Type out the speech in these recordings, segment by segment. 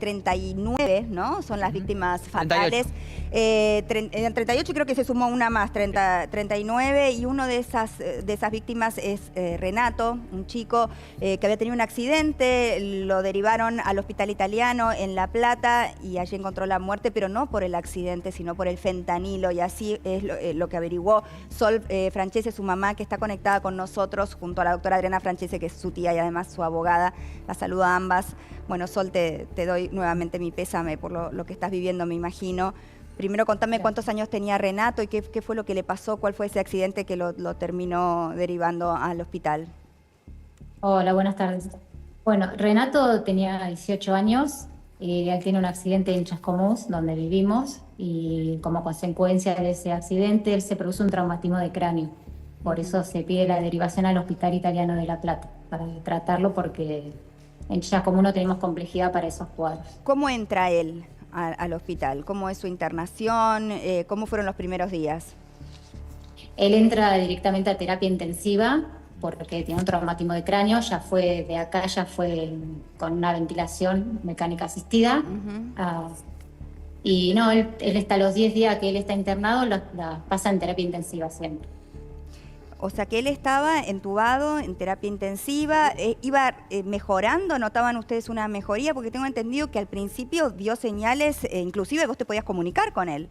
39, ¿no? Son las víctimas fatales. 38 creo que se sumó una más, 39, y uno de esas víctimas es Renato, un chico que había tenido un accidente, lo derivaron al hospital italiano en La Plata y allí encontró la muerte, pero no por el accidente, sino por el fentanilo, y así es lo que averiguó Sol Francese, su mamá, que está conectada con nosotros, junto a la doctora Adriana Francese, que es su tía y además su abogada. La saludo a ambas. Bueno, Sol, te doy nuevamente mi pésame por lo que estás viviendo, me imagino. Primero contame cuántos años tenía Renato y qué fue lo que le pasó, cuál fue ese accidente que lo terminó derivando al hospital. Hola, buenas tardes. Bueno, Renato tenía 18 años y él tiene un accidente en Chascomús, donde vivimos, y como consecuencia de ese accidente él se produce un traumatismo de cráneo. Por eso se pide la derivación al Hospital Italiano de La Plata, para tratarlo, porque en Chascomús no tenemos complejidad para esos cuadros. ¿Cómo entra él al hospital? ¿Cómo es su internación? ¿Cómo fueron los primeros días? Él entra directamente a terapia intensiva porque tiene un traumatismo de cráneo, ya fue de acá, ya fue con una ventilación mecánica asistida. Y no, él está los 10 días que él está internado, la pasa en terapia intensiva siempre. O sea que él estaba entubado en terapia intensiva, iba mejorando, ¿notaban ustedes una mejoría? Porque tengo entendido que al principio dio señales, inclusive vos te podías comunicar con él.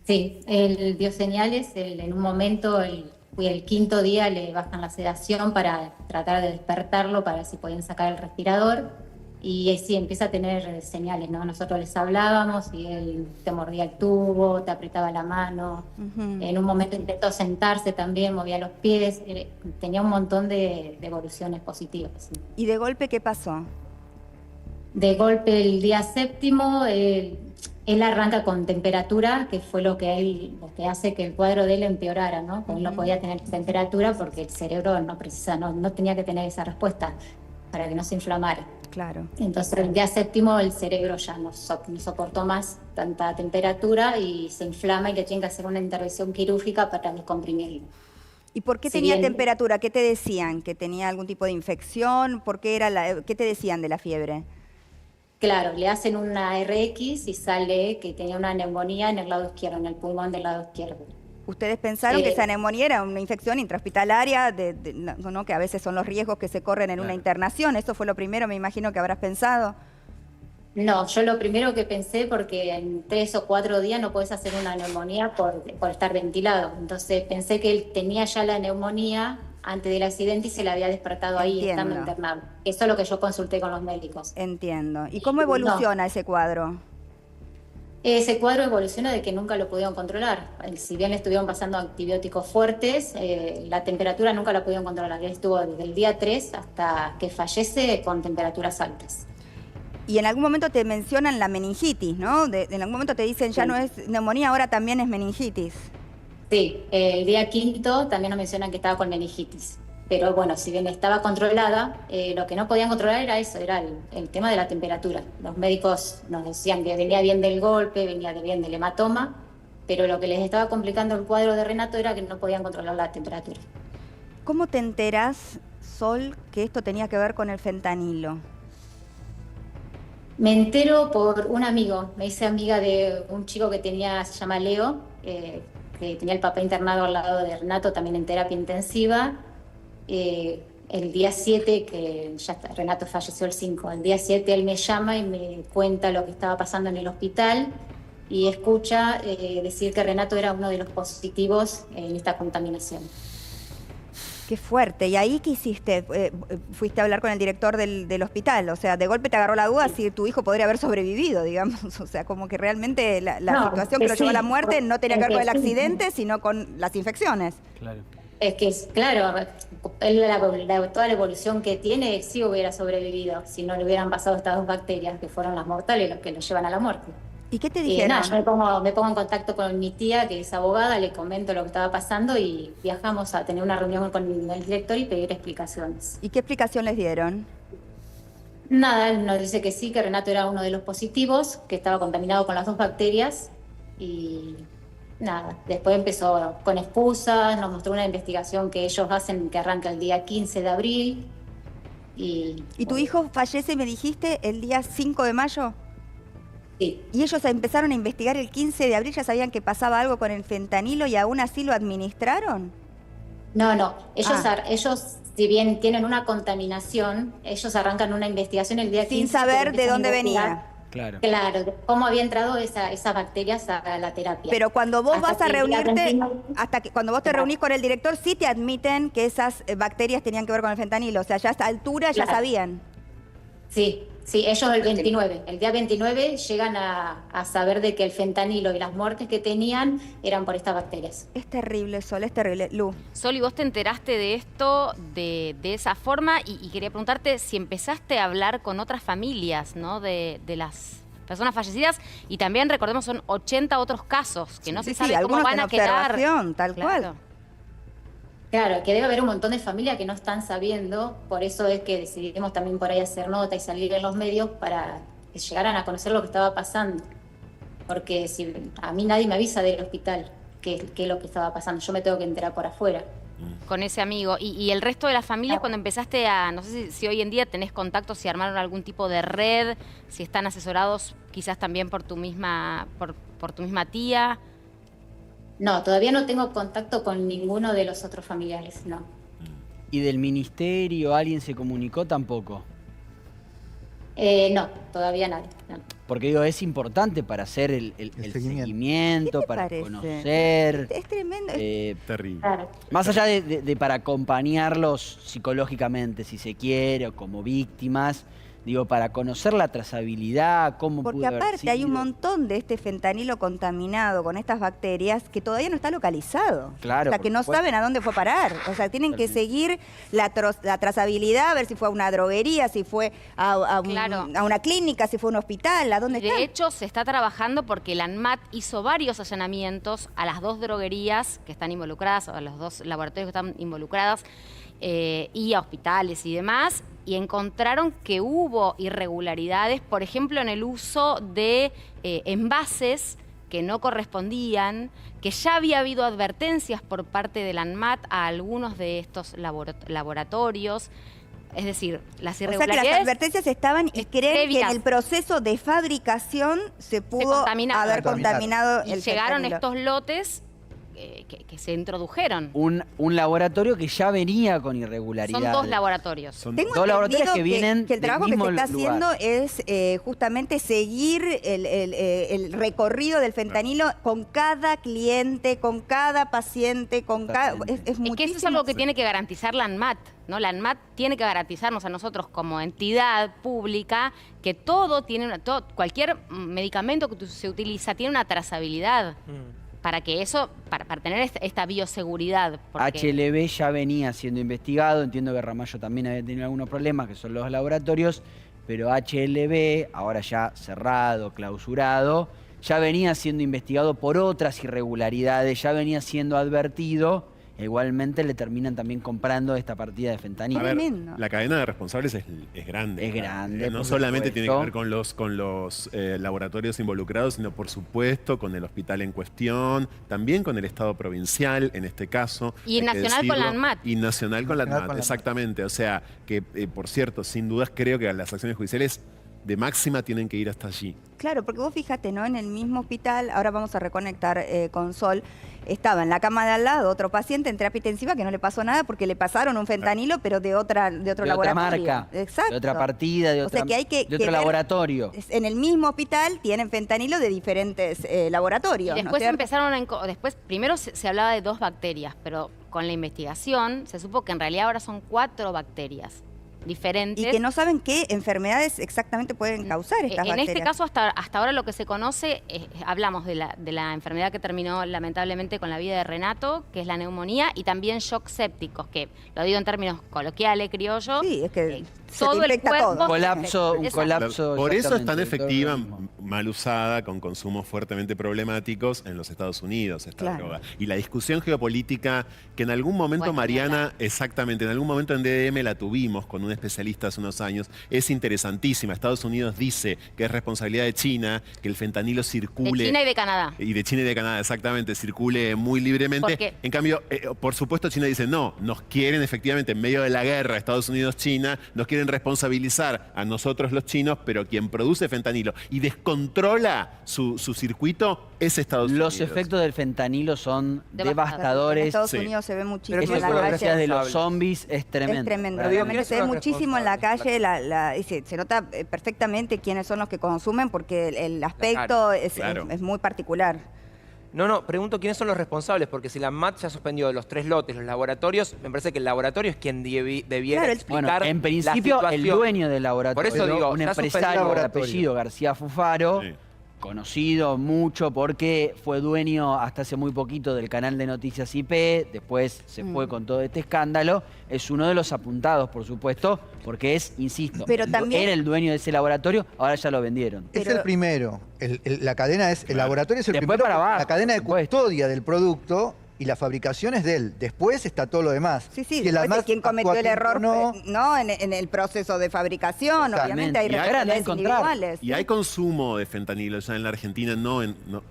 Sí, él dio señales, en un momento, el 5.º día le bajan la sedación para tratar de despertarlo, para ver si podían sacar el respirador. Y sí, empieza a tener señales, ¿no? Nosotros les hablábamos y él te mordía el tubo, te apretaba la mano. En un momento intentó sentarse también, movía los pies. Tenía un montón de evoluciones positivas. ¿Sí? ¿Y de golpe qué pasó? De golpe el día 7º, él arranca con temperatura, que fue lo que hace que el cuadro de él empeorara, ¿no? Él no podía tener temperatura porque el cerebro no tenía que tener esa respuesta para que no se inflamara. Claro. Entonces el día 7º el cerebro ya no soportó más tanta temperatura y se inflama y le tienen que hacer una intervención quirúrgica para descomprimirlo. ¿Y por qué tenía temperatura? ¿Qué te decían? ¿Que tenía algún tipo de infección? ¿Qué te decían de la fiebre? Claro, le hacen una RX y sale que tenía una neumonía en el lado izquierdo, en el pulmón del lado izquierdo. ¿Ustedes pensaron que esa neumonía era una infección intrahospitalaria, ¿no? Que a veces son los riesgos que se corren en una internación? ¿Eso fue lo primero, me imagino, que habrás pensado? No, yo lo primero que pensé, porque en 3 o 4 días no podés hacer una neumonía por estar ventilado. Entonces pensé que él tenía ya la neumonía antes del accidente y se la había despertado ahí estando internado. Eso es lo que yo consulté con los médicos. Entiendo. ¿Y cómo evoluciona ese cuadro? Ese cuadro evoluciona de que nunca lo pudieron controlar. Si bien le estuvieron pasando antibióticos fuertes, la temperatura nunca la pudieron controlar. Él estuvo desde el día 3 hasta que fallece con temperaturas altas. Y en algún momento te mencionan la meningitis, ¿no? En algún momento te dicen, ya no es neumonía, ahora también es meningitis. Sí, el día 5º también nos mencionan que estaba con meningitis. Pero bueno, si bien estaba controlada, lo que no podían controlar era eso, era el tema de la temperatura. Los médicos nos decían que venía bien del golpe, venía bien del hematoma, pero lo que les estaba complicando el cuadro de Renato era que no podían controlar la temperatura. ¿Cómo te enterás, Sol, que esto tenía que ver con el fentanilo? Me entero por un amigo, me hice amiga de un chico que se llama Leo, que tenía el papá internado al lado de Renato, también en terapia intensiva. El día 7, que ya está, Renato falleció el 5, el día 7 él me llama y me cuenta lo que estaba pasando en el hospital y escucha decir que Renato era uno de los positivos en esta contaminación. Qué fuerte. ¿Y ahí qué hiciste? ¿Fuiste a hablar con el director del hospital? O sea, de golpe te agarró la duda si tu hijo podría haber sobrevivido, digamos. O sea, como que realmente la situación que lo llevó a la muerte no tenía que ver con el accidente, sino con las infecciones. Claro. Es que, claro, toda la evolución que tiene sí hubiera sobrevivido si no le hubieran pasado estas 2 bacterias que fueron las mortales, los que lo llevan a la muerte. ¿Y qué te dijeron? Nada, yo me pongo en contacto con mi tía, que es abogada, le comento lo que estaba pasando y viajamos a tener una reunión con el director y pedir explicaciones. ¿Y qué explicación les dieron? Nada, él nos dice que sí, que Renato era uno de los positivos, que estaba contaminado con las 2 bacterias y nada, después empezó con excusas, nos mostró una investigación que ellos hacen que arranca el día 15 de abril Y tu hijo fallece, me dijiste, el día 5 de mayo? sí. Y ellos empezaron a investigar el 15 de abril, ya sabían que pasaba algo con el fentanilo y aún así lo administraron. No, ellos, si bien tienen una contaminación, ellos arrancan una investigación el día 15. Sin saber de dónde venía. Claro, de cómo había entrado esas bacterias a la terapia. Pero cuando vos vas a reunirte, cuando vos te Claro. reunís con el director, sí te admiten que esas bacterias tenían que ver con el fentanilo. O sea, ya a esta altura ya Claro. sabían. Sí, ellos el día 29 llegan a saber de que el fentanilo y las muertes que tenían eran por estas bacterias. Es terrible, Sol, es terrible. Lu. Sol, y vos te enteraste de esto de esa forma y quería preguntarte si empezaste a hablar con otras familias, ¿no? de las personas fallecidas, y también recordemos son 80 otros casos que no se sabe cómo algunos van en a quedar. observación, tal cual. Claro, que debe haber un montón de familias que no están sabiendo, por eso es que decidimos también por ahí hacer nota y salir en los medios para que llegaran a conocer lo que estaba pasando. Porque si a mí nadie me avisa del hospital qué es lo que estaba pasando, yo me tengo que enterar por afuera. Con ese amigo. Y el resto de las familias, cuando empezaste no sé si hoy en día tenés contacto, si armaron algún tipo de red, si están asesorados quizás también por tu misma tía. No, todavía no tengo contacto con ninguno de los otros familiares, no. ¿Y del ministerio alguien se comunicó tampoco? No, todavía nadie. No. Porque digo, es importante para hacer el seguimiento, ¿Qué te para parece? conocer. Es tremendo. Terrible. Claro. Más allá de para acompañarlos psicológicamente, si se quiere, o como víctimas, digo, para conocer la trazabilidad, cómo Porque pudo haber aparte hay un sido. montón de este fentanilo contaminado con estas bacterias que todavía no está localizado. Claro, O sea, por que no supuesto. saben a dónde fue a parar. O sea, tienen que Totalmente. seguir la trazabilidad, a ver si fue a una droguería, si fue a una clínica, si fue a un hospital, a dónde Y está. de hecho se está trabajando porque la ANMAT hizo varios allanamientos a las 2 droguerías que están involucradas, a los 2 laboratorios que están involucradas, y a hospitales y demás, y encontraron que hubo irregularidades, por ejemplo, en el uso de envases que no correspondían, que ya había habido advertencias por parte de la ANMAT a algunos de estos laboratorios. Es decir, las O sea que irregularidades... las advertencias estaban y creen que en previas. el proceso de fabricación se pudo contaminaron. haber contaminado Y el llegaron fentanilo. estos lotes que se introdujeron. Un laboratorio que ya venía con irregularidades. Son 2 laboratorios. Son Tengo dos laboratorios entendido que vienen que el del trabajo que se mismo está lugar. haciendo es justamente seguir el recorrido del fentanilo con cada cliente, con cada paciente, con cada... Es Es que eso es muchísimo. algo que tiene que garantizar la ANMAT, ¿no? La ANMAT tiene que garantizarnos a nosotros como entidad pública que todo tiene cualquier medicamento que se utiliza tiene una trazabilidad. Para que eso, para tener esta bioseguridad. Porque HLB ya venía siendo investigado, entiendo que Ramallo también había tenido algunos problemas, que son los laboratorios, pero HLB, ahora ya cerrado, clausurado, ya venía siendo investigado por otras irregularidades, ya venía siendo advertido, e igualmente le terminan también comprando esta partida de fentanilo. A ver, Tremendo. la cadena de responsables es grande. Es grande, No por solamente tiene que supuesto. ver con los laboratorios involucrados, sino por supuesto con el hospital en cuestión, también con el Estado provincial, en este caso. Y hay que nacional con la decirlo, ANMAT. Y nacional con la Nacional ANMAT, con la exactamente. O sea, que por cierto, sin dudas creo que las acciones judiciales de máxima tienen que ir hasta allí. Claro, porque vos fíjate, ¿no? En el mismo hospital, ahora vamos a reconectar con Sol, estaba en la cama de al lado otro paciente en terapia intensiva que no le pasó nada porque le pasaron un fentanilo, pero de otro de otra laboratorio. marca, Exacto. de otra partida, de O sea otra, que hay que de otro ver- laboratorio. En el mismo hospital tienen fentanilo de diferentes y laboratorios. ¿no es después cierto? empezaron después primero se hablaba de 2 bacterias, pero con la investigación se supo que en realidad ahora son 4 bacterias diferentes. Y que no saben qué enfermedades exactamente pueden causar estas En bacterias. este caso, hasta ahora lo que se conoce, hablamos de la enfermedad que terminó lamentablemente con la vida de Renato, que es la neumonía, y también shock sépticos, que lo digo en términos coloquiales, criollo. Sí, es que se todo te el infecta cuerpo. todo. Un colapso Por eso es tan exactamente, efectiva, todo lo mismo. mal usada, con consumos fuertemente problemáticos en los Estados Unidos, esta Claro. droga. Y la discusión geopolítica que en algún momento, Bueno, Mariana, exactamente, en algún momento en DDM la tuvimos con un especialista hace unos años, es interesantísima. Estados Unidos dice que es responsabilidad de China, que el fentanilo De circule. China y de Canadá. Y de China y de Canadá, exactamente, circule muy libremente. Porque- En cambio, por supuesto, China dice, no, nos quieren efectivamente, en medio de la guerra, Estados Unidos-China, nos quieren quieren responsabilizar a nosotros los chinos, pero quien produce fentanilo y descontrola su circuito es Estados Unidos. Los efectos del fentanilo son En devastadores. Estados Unidos se ve muchísimo Eso en es la lo que calle. decías de los zombies, es tremendo. Es tremendo, Pero digo, realmente ¿quiénes se ve son los muchísimo en la calle, responsables? se nota perfectamente quiénes son los que consumen porque el aspecto Claro. es muy particular. No, pregunto quiénes son los responsables, porque si la ANMAT ya suspendió los 3 lotes, los laboratorios, me parece que el laboratorio es quien debiera Claro, explicar Bueno, en la principio el situación. dueño del laboratorio, Por eso digo, un ya empresario suspendió de el apellido García Fufaro, Sí. conocido mucho porque fue dueño hasta hace muy poquito del canal de noticias IP, después se fue con todo este escándalo, es uno de los apuntados, por supuesto, porque es, insisto, Pero también- era el dueño de ese laboratorio, ahora ya lo vendieron. Es Pero- el primero. La cadena es, el laboratorio es el Después primero. para abajo, la cadena de por supuesto. custodia del producto y la fabricación es de él. Después está todo lo demás. Sí, Si el después de ANMAT quién cometió actúa el error no, no en el proceso de fabricación, Totalmente. obviamente hay Y ahora anda a responsabilidades encontrar. individuales. Y hay consumo de fentanilo ya en la Argentina,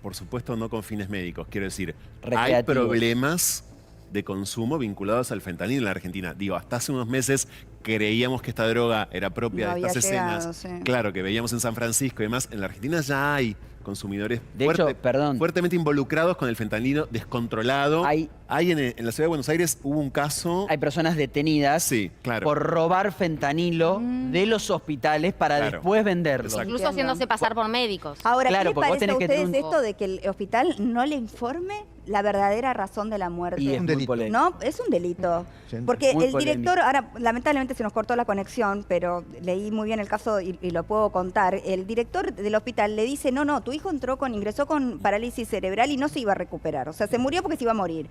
por supuesto no con fines médicos, quiero decir, hay Recreativos. problemas de consumo vinculados al fentanilo en la Argentina. Digo, hasta hace unos meses creíamos que esta droga era propia No de estas había llegado, escenas. sí. Claro, que veíamos en San Francisco y demás. En la Argentina ya hay consumidores De hecho, perdón. fuertemente involucrados con el fentanilo descontrolado. Hay en la ciudad de Buenos Aires hubo un caso... Hay personas detenidas Sí, claro. por robar fentanilo de los hospitales para Claro. después venderlo. Exacto. Incluso haciéndose pasar por médicos. Ahora, Claro, ¿qué porque les vos parece a tenés que ustedes tener un- esto de que el hospital no le informe la verdadera razón de la muerte? Y es Un muy delito. polémico. No, es un delito. Sí. Porque Muy el polémico. director, ahora lamentablemente se nos cortó la conexión, pero leí muy bien el caso y lo puedo contar. El director del hospital le dice, no, tu hijo ingresó con parálisis cerebral y no se iba a recuperar. O sea, se murió porque se iba a morir.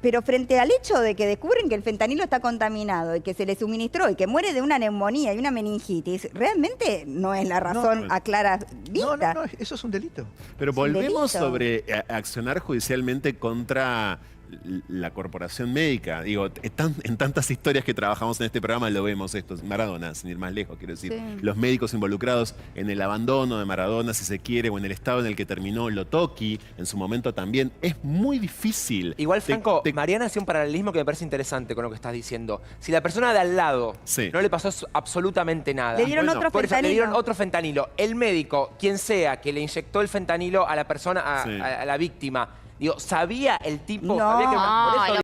Pero frente al hecho de que descubren que el fentanilo está contaminado y que se le suministró y que muere de una neumonía y una meningitis, realmente no es la razón pues. a clara vista. No, eso es un delito. Pero Es un volvemos delito. sobre accionar judicialmente contra la corporación médica. Digo, en tantas historias que trabajamos en este programa lo vemos esto. Maradona, sin ir más lejos, quiero decir. Sí. Los médicos involucrados en el abandono de Maradona, si se quiere, o en el estado en el que terminó Lotoki, en su momento también. Es muy difícil. Igual, Franco, Te- Mariana hacía un paralelismo que me parece interesante con lo que estás diciendo. Si la persona de al lado Sí. no le pasó absolutamente nada. Le dieron otro Por eso, le fentanilo. dieron otro fentanilo. El médico, quien sea que le inyectó el fentanilo a la persona, Sí. a la víctima, digo, ¿sabía el tipo? No. ¿Sabía que por eso No,